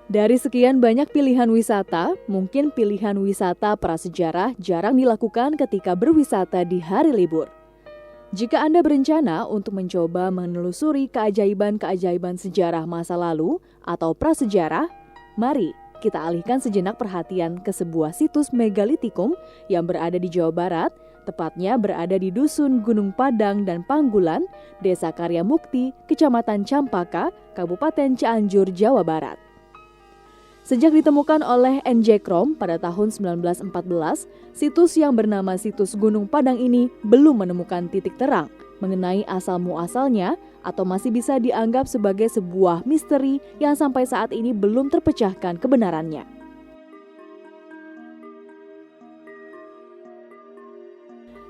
Dari sekian banyak pilihan wisata, mungkin pilihan wisata prasejarah jarang dilakukan ketika berwisata di hari libur. Jika Anda berencana untuk mencoba menelusuri keajaiban-keajaiban sejarah masa lalu atau prasejarah, mari kita alihkan sejenak perhatian ke sebuah situs megalitikum yang berada di Jawa Barat, tepatnya berada di Dusun Gunung Padang dan Panggulan, Desa Karya Mukti, Kecamatan Campaka, Kabupaten Cianjur, Jawa Barat. Sejak ditemukan oleh N.J. Krom pada tahun 1914, situs yang bernama Situs Gunung Padang ini belum menemukan titik terang mengenai asal-muasalnya atau masih bisa dianggap sebagai sebuah misteri yang sampai saat ini belum terpecahkan kebenarannya.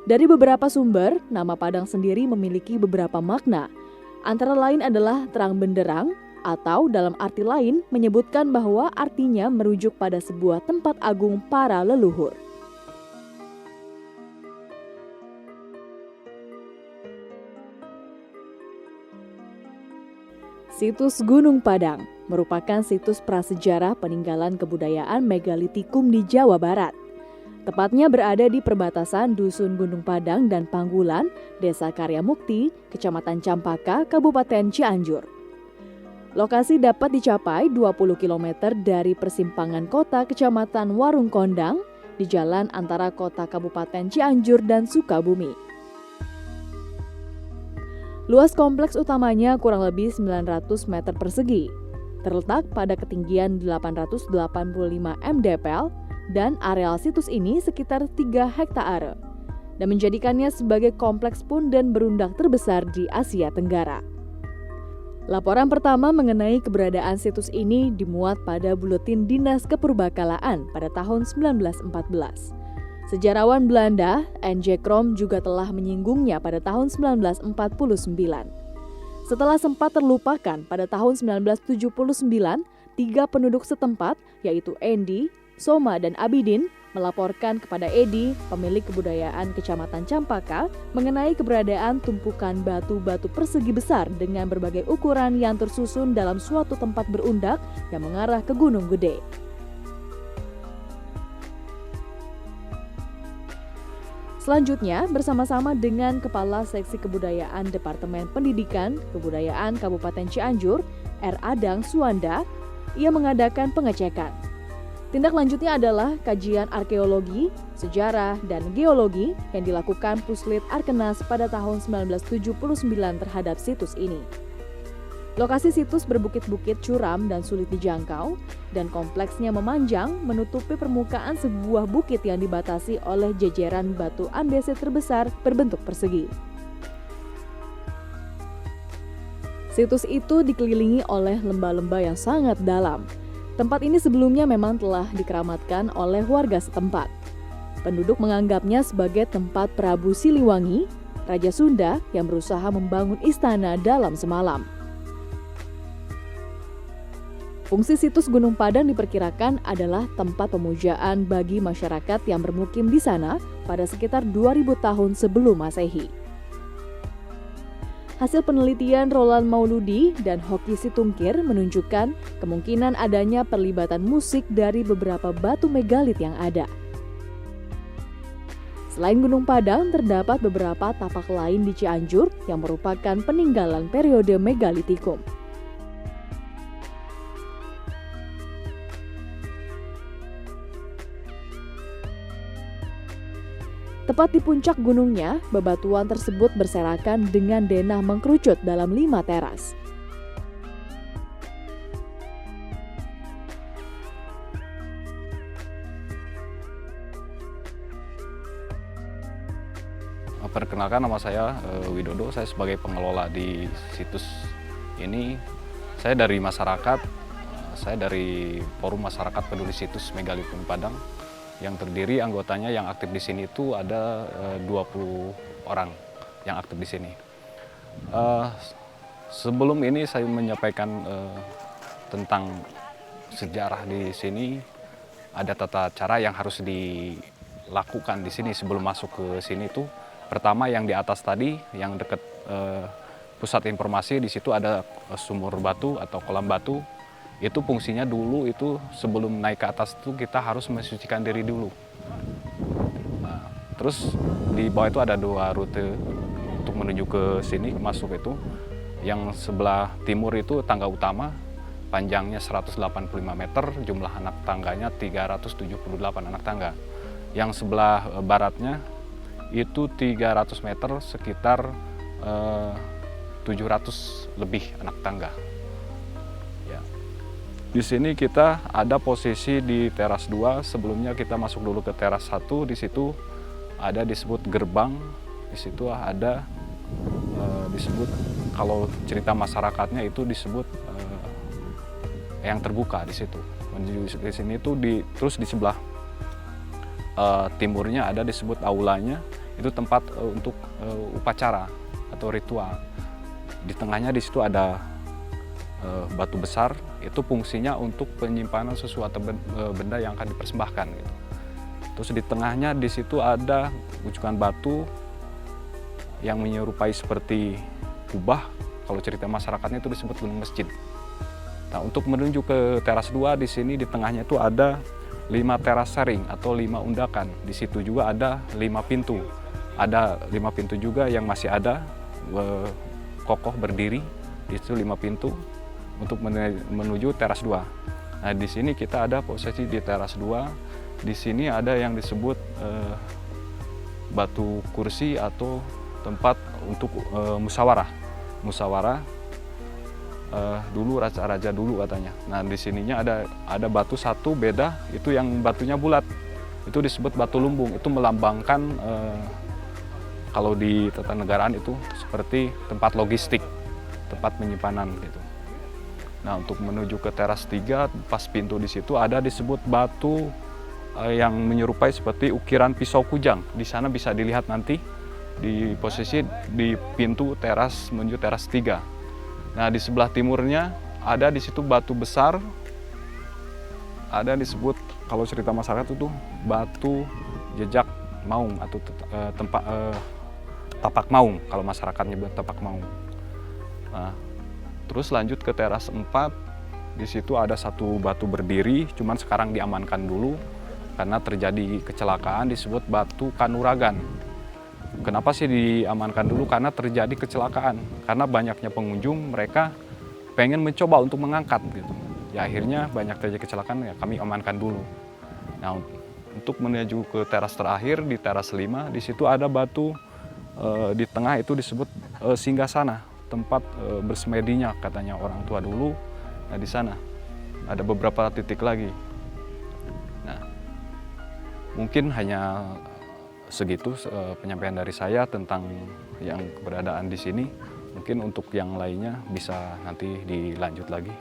Dari beberapa sumber, nama Padang sendiri memiliki beberapa makna. Antara lain adalah terang benderang, atau dalam arti lain menyebutkan bahwa artinya merujuk pada sebuah tempat agung para leluhur. Situs Gunung Padang merupakan situs prasejarah peninggalan kebudayaan megalitikum di Jawa Barat. Tepatnya berada di perbatasan Dusun Gunung Padang dan Panggulan, Desa Karya Mukti, Kecamatan Campaka, Kabupaten Cianjur. Lokasi dapat dicapai 20 km dari persimpangan kota Kecamatan Warung Kondang di jalan antara kota Kabupaten Cianjur dan Sukabumi. Luas kompleks utamanya kurang lebih 900 meter persegi, terletak pada ketinggian 885 mdpl dan areal situs ini sekitar 3 hektare dan menjadikannya sebagai kompleks punden berundak terbesar di Asia Tenggara. Laporan pertama mengenai keberadaan situs ini dimuat pada Buletin Dinas Kepurbakalaan pada tahun 1914. Sejarawan Belanda, N.J. Krom juga telah menyinggungnya pada tahun 1949. Setelah sempat terlupakan pada tahun 1979, 3 penduduk setempat, yaitu Endi, Soma, dan Abidin, melaporkan kepada Edi, pemilik kebudayaan Kecamatan Campaka, mengenai keberadaan tumpukan batu-batu persegi besar dengan berbagai ukuran yang tersusun dalam suatu tempat berundak yang mengarah ke Gunung Gede. Selanjutnya, bersama-sama dengan Kepala Seksi Kebudayaan Departemen Pendidikan Kebudayaan Kabupaten Cianjur, R. Adang Suwanda, ia mengadakan pengecekan. Tindak lanjutnya adalah kajian arkeologi, sejarah, dan geologi yang dilakukan Puslit Arkenas pada tahun 1979 terhadap situs ini. Lokasi situs berbukit-bukit curam dan sulit dijangkau, dan kompleksnya memanjang menutupi permukaan sebuah bukit yang dibatasi oleh jejeran batu andesit terbesar berbentuk persegi. Situs itu dikelilingi oleh lembah-lembah yang sangat dalam. Tempat ini sebelumnya memang telah dikeramatkan oleh warga setempat. Penduduk menganggapnya sebagai tempat Prabu Siliwangi, Raja Sunda yang berusaha membangun istana dalam semalam. Fungsi situs Gunung Padang diperkirakan adalah tempat pemujaan bagi masyarakat yang bermukim di sana pada sekitar 2000 tahun sebelum Masehi. Hasil penelitian Roland Mauludi dan Hoki Situngkir menunjukkan kemungkinan adanya perlibatan musik dari beberapa batu megalit yang ada. Selain Gunung Padang, terdapat beberapa tapak lain di Cianjur yang merupakan peninggalan periode megalitikum. Tepat di puncak gunungnya, bebatuan tersebut berserakan dengan denah mengkerucut dalam 5 teras. Perkenalkan, nama saya Widodo, saya sebagai pengelola di situs ini. Saya dari masyarakat, saya dari Forum Masyarakat Peduli Situs Megalitum Padang, yang terdiri anggotanya yang aktif di sini itu ada 20 orang yang aktif di sini. Sebelum ini saya menyampaikan tentang sejarah di sini, ada tata cara yang harus dilakukan di sini sebelum masuk ke sini itu. Pertama yang di atas tadi, yang dekat pusat informasi, di situ ada sumur batu atau kolam batu Itu fungsinya dulu itu sebelum naik ke atas itu kita harus mensucikan diri dulu. Nah, terus di bawah itu ada 2 rute untuk menuju ke sini, masuk itu. Yang sebelah timur itu tangga utama, panjangnya 185 meter, jumlah anak tangganya 378 anak tangga. Yang sebelah baratnya itu 300 meter, sekitar 700 lebih anak tangga. Ya. Di sini kita ada posisi di teras 2, sebelumnya kita masuk dulu ke teras 1, di situ ada disebut gerbang, di situ ada disebut, kalau cerita masyarakatnya itu disebut yang terbuka di situ. Menuju di sini itu terus di sebelah timurnya ada disebut aulanya, itu tempat untuk upacara atau ritual. Di tengahnya di situ ada batu besar, itu fungsinya untuk penyimpanan sesuatu benda yang akan dipersembahkan gitu. Terus di tengahnya di situ ada guncangan batu yang menyerupai seperti kubah, kalau cerita masyarakatnya itu disebut gunung masjid. Nah, untuk menuju ke teras 2 di sini di tengahnya itu ada 5 teras sharing atau 5 undakan. Di situ juga ada 5 pintu. Ada 5 pintu juga yang masih ada kokoh berdiri. Di situ 5 pintu untuk menuju teras 2. Nah, di sini kita ada posisi di teras 2. Di sini ada yang disebut batu kursi atau tempat untuk musyawarah. Musyawarah dulu raja-raja dulu katanya. Nah, di sininya ada batu satu beda, itu yang batunya bulat. Itu disebut batu lumbung. Itu melambangkan kalau di tatanegaraan itu seperti tempat logistik, tempat penyimpanan gitu. Nah, untuk menuju ke teras 3, pas pintu di situ ada disebut batu yang menyerupai seperti ukiran pisau kujang. Di sana bisa dilihat nanti di posisi di pintu teras menuju teras 3. Nah, di sebelah timurnya ada di situ batu besar, ada disebut kalau cerita masyarakat itu batu jejak maung atau tempat tapak maung, kalau masyarakat nyebut tapak maung. Nah, terus lanjut ke teras 4, di situ ada satu batu berdiri, cuman sekarang diamankan dulu karena terjadi kecelakaan, disebut batu Kanuragan. Kenapa sih diamankan dulu? Karena terjadi kecelakaan. Karena banyaknya pengunjung, mereka pengen mencoba untuk mengangkat gitu. Ya akhirnya banyak terjadi kecelakaan, ya kami amankan dulu. Nah, untuk menuju ke teras terakhir di teras 5, di situ ada batu di tengah itu disebut singgasana, tempat bersemedinya katanya orang tua dulu. Nah, di sana ada beberapa titik lagi. Nah, mungkin hanya segitu penyampaian dari saya tentang yang keberadaan di sini. Mungkin untuk yang lainnya bisa nanti dilanjut lagi.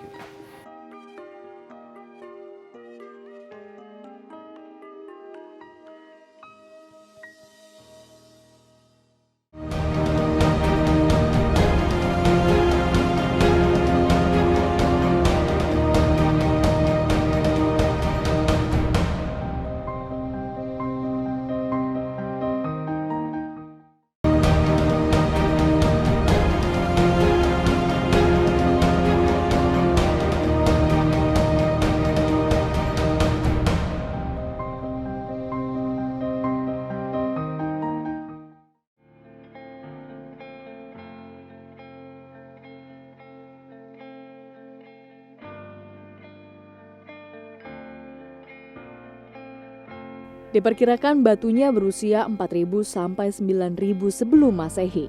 Diperkirakan batunya berusia 4.000 sampai 9.000 sebelum Masehi.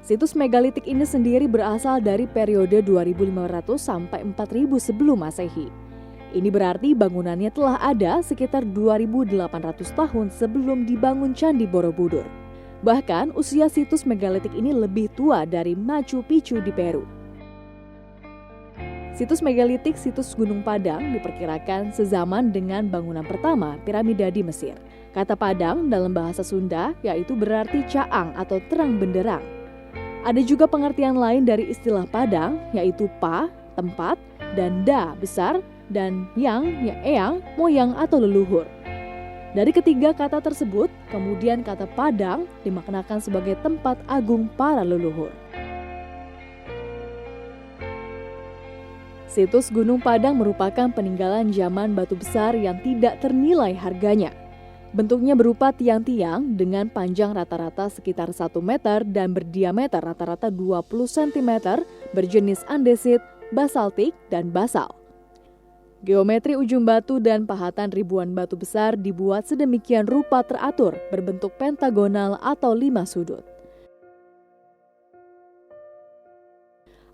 Situs megalitik ini sendiri berasal dari periode 2.500 sampai 4.000 sebelum Masehi. Ini berarti bangunannya telah ada sekitar 2.800 tahun sebelum dibangun Candi Borobudur. Bahkan usia situs megalitik ini lebih tua dari Machu Picchu di Peru. Situs megalitik situs Gunung Padang diperkirakan sezaman dengan bangunan pertama piramida di Mesir. Kata Padang dalam bahasa Sunda yaitu berarti caang atau terang benderang. Ada juga pengertian lain dari istilah Padang yaitu pa, tempat, dan da, besar, dan yang, ya eyang, moyang atau leluhur. Dari ketiga kata tersebut, kemudian kata Padang dimaknakan sebagai tempat agung para leluhur. Situs Gunung Padang merupakan peninggalan zaman batu besar yang tidak ternilai harganya. Bentuknya berupa tiang-tiang dengan panjang rata-rata sekitar 1 meter dan berdiameter rata-rata 20 cm, berjenis andesit, basaltik, dan basal. Geometri ujung batu dan pahatan ribuan batu besar dibuat sedemikian rupa teratur, berbentuk pentagonal atau 5 sudut.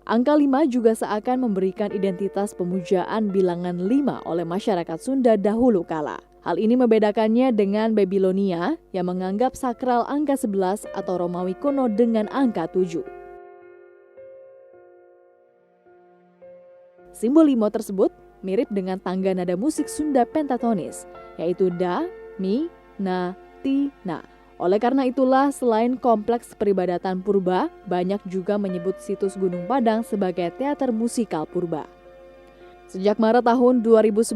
Angka 5 juga seakan memberikan identitas pemujaan bilangan 5 oleh masyarakat Sunda dahulu kala. Hal ini membedakannya dengan Babilonia yang menganggap sakral angka 11 atau Romawi kuno dengan angka 7. Simbol 5 tersebut mirip dengan tangga nada musik Sunda pentatonis, yaitu da, mi, na, ti, na. Oleh karena itulah, selain kompleks peribadatan purba, banyak juga menyebut situs Gunung Padang sebagai teater musikal purba. Sejak Maret tahun 2011,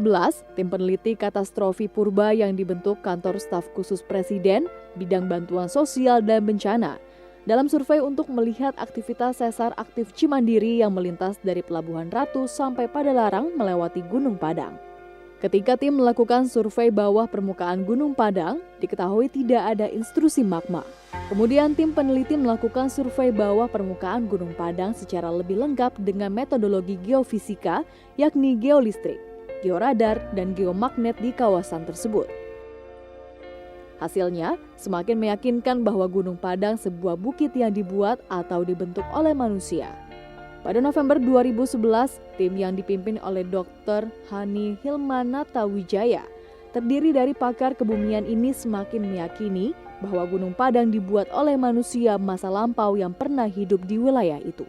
tim peneliti katastrofi purba yang dibentuk kantor staf khusus Presiden, bidang bantuan sosial dan bencana, dalam survei untuk melihat aktivitas sesar aktif Cimandiri yang melintas dari Pelabuhan Ratu sampai Padalarang melewati Gunung Padang. Ketika tim melakukan survei bawah permukaan Gunung Padang, diketahui tidak ada intrusi magma. Kemudian tim peneliti melakukan survei bawah permukaan Gunung Padang secara lebih lengkap dengan metodologi geofisika, yakni geolistrik, georadar, dan geomagnet di kawasan tersebut. Hasilnya, semakin meyakinkan bahwa Gunung Padang sebuah bukit yang dibuat atau dibentuk oleh manusia. Pada November 2011, tim yang dipimpin oleh Dr. Hani Hilmanata Wijaya, terdiri dari pakar kebumian ini semakin meyakini bahwa Gunung Padang dibuat oleh manusia masa lampau yang pernah hidup di wilayah itu.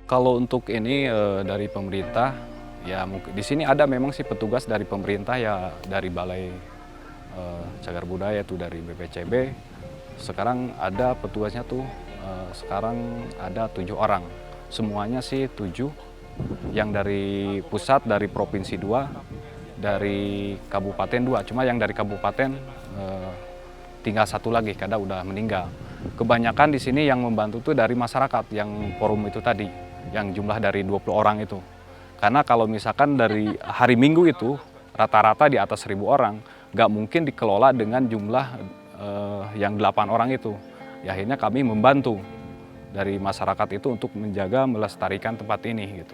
Kalau untuk ini dari pemerintah, ya mungkin di sini ada memang sih petugas dari pemerintah ya dari Balai Cagar Budaya itu dari BPCB. Sekarang ada petugasnya tuh sekarang ada 7 orang. Semuanya sih 7. Yang dari pusat, dari provinsi 2, dari kabupaten 2. Cuma yang dari kabupaten tinggal 1 lagi karena udah meninggal. Kebanyakan di sini yang membantu tuh dari masyarakat yang forum itu tadi, yang jumlah dari 20 orang itu. Karena kalau misalkan dari hari Minggu itu rata-rata di atas 1.000 orang, nggak mungkin dikelola dengan jumlah yang 8 orang itu. Ya akhirnya kami membantu dari masyarakat itu untuk menjaga melestarikan tempat ini gitu.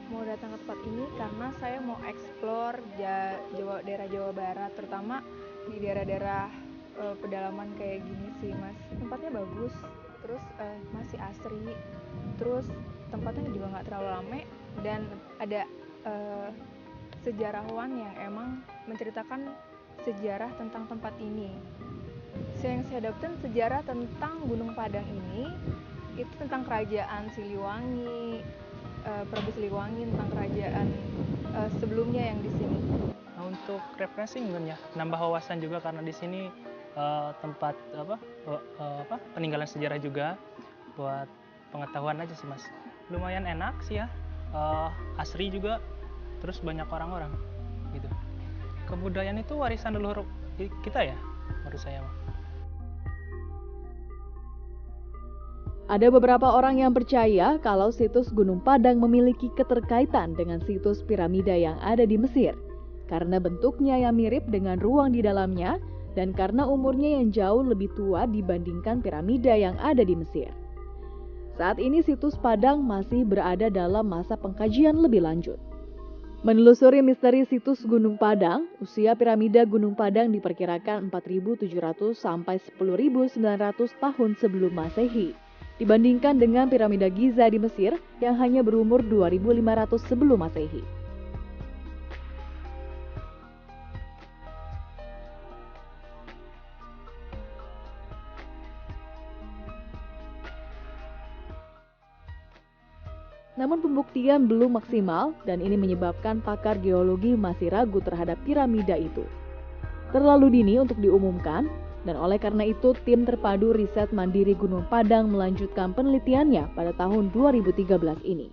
Mau datang ke tempat ini karena saya mau eksplor daerah Jawa Barat, terutama di daerah-daerah pedalaman kayak gini sih, Mas. Tempatnya bagus, terus masih asri, terus tempatnya juga nggak terlalu rame, dan ada sejarawan yang emang menceritakan sejarah tentang tempat ini. Yang saya dapetin sejarah tentang Gunung Padang ini, itu tentang kerajaan Siliwangi, Prabu Siliwangi, tentang kerajaan sebelumnya yang di sini. Nah, untuk refreshing kan ya, nambah wawasan juga karena di sini tempat peninggalan sejarah juga, buat pengetahuan aja sih Mas. Lumayan enak sih ya, asri juga, terus banyak orang-orang gitu. Kebudayaan itu warisan leluhur kita ya, menurut saya mah. Ada beberapa orang yang percaya kalau situs Gunung Padang memiliki keterkaitan dengan situs piramida yang ada di Mesir, karena bentuknya yang mirip dengan ruang di dalamnya dan karena umurnya yang jauh lebih tua dibandingkan piramida yang ada di Mesir. Saat ini situs Padang masih berada dalam masa pengkajian lebih lanjut. Menelusuri misteri situs Gunung Padang, usia piramida Gunung Padang diperkirakan 4.700 sampai 10.900 tahun sebelum Masehi, dibandingkan dengan piramida Giza di Mesir yang hanya berumur 2.500 sebelum Masehi. Namun pembuktian belum maksimal dan ini menyebabkan pakar geologi masih ragu terhadap piramida itu. Terlalu dini untuk diumumkan, dan oleh karena itu tim terpadu riset mandiri Gunung Padang melanjutkan penelitiannya pada tahun 2013 ini.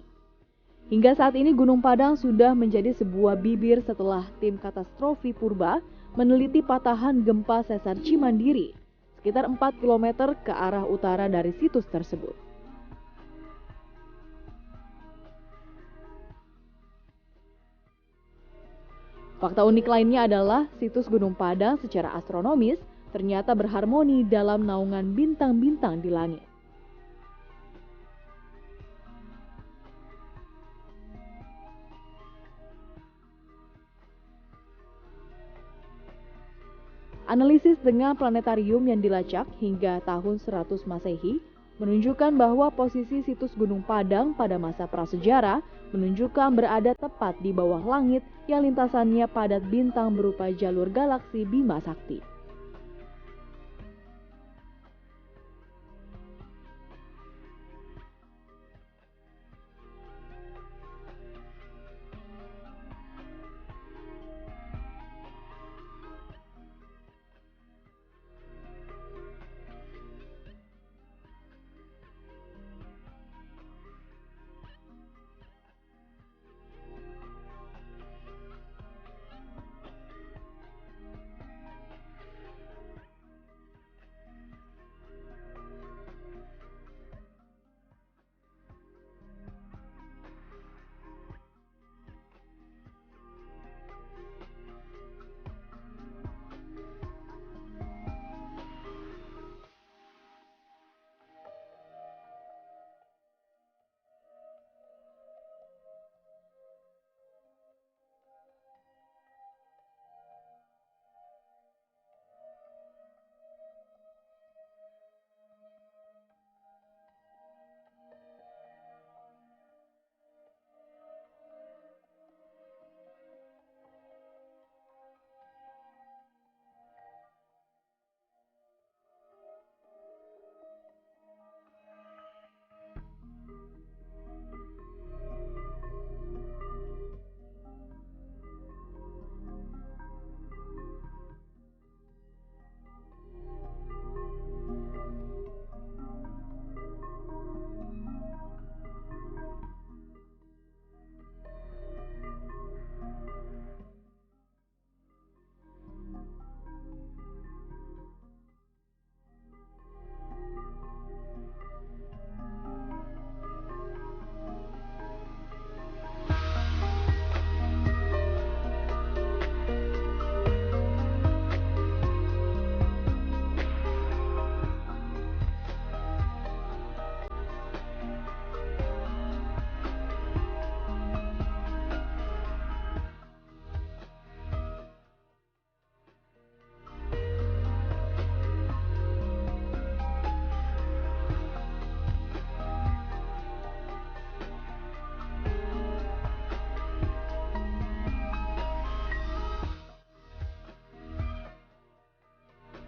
Hingga saat ini Gunung Padang sudah menjadi sebuah bibir setelah tim katastrofi purba meneliti patahan gempa sesar Cimandiri sekitar 4 km ke arah utara dari situs tersebut. Fakta unik lainnya adalah situs Gunung Padang secara astronomis ternyata berharmoni dalam naungan bintang-bintang di langit. Analisis dengan planetarium yang dilacak hingga tahun 100 Masehi menunjukkan bahwa posisi situs Gunung Padang pada masa prasejarah menunjukkan berada tepat di bawah langit yang lintasannya padat bintang berupa jalur galaksi Bima Sakti.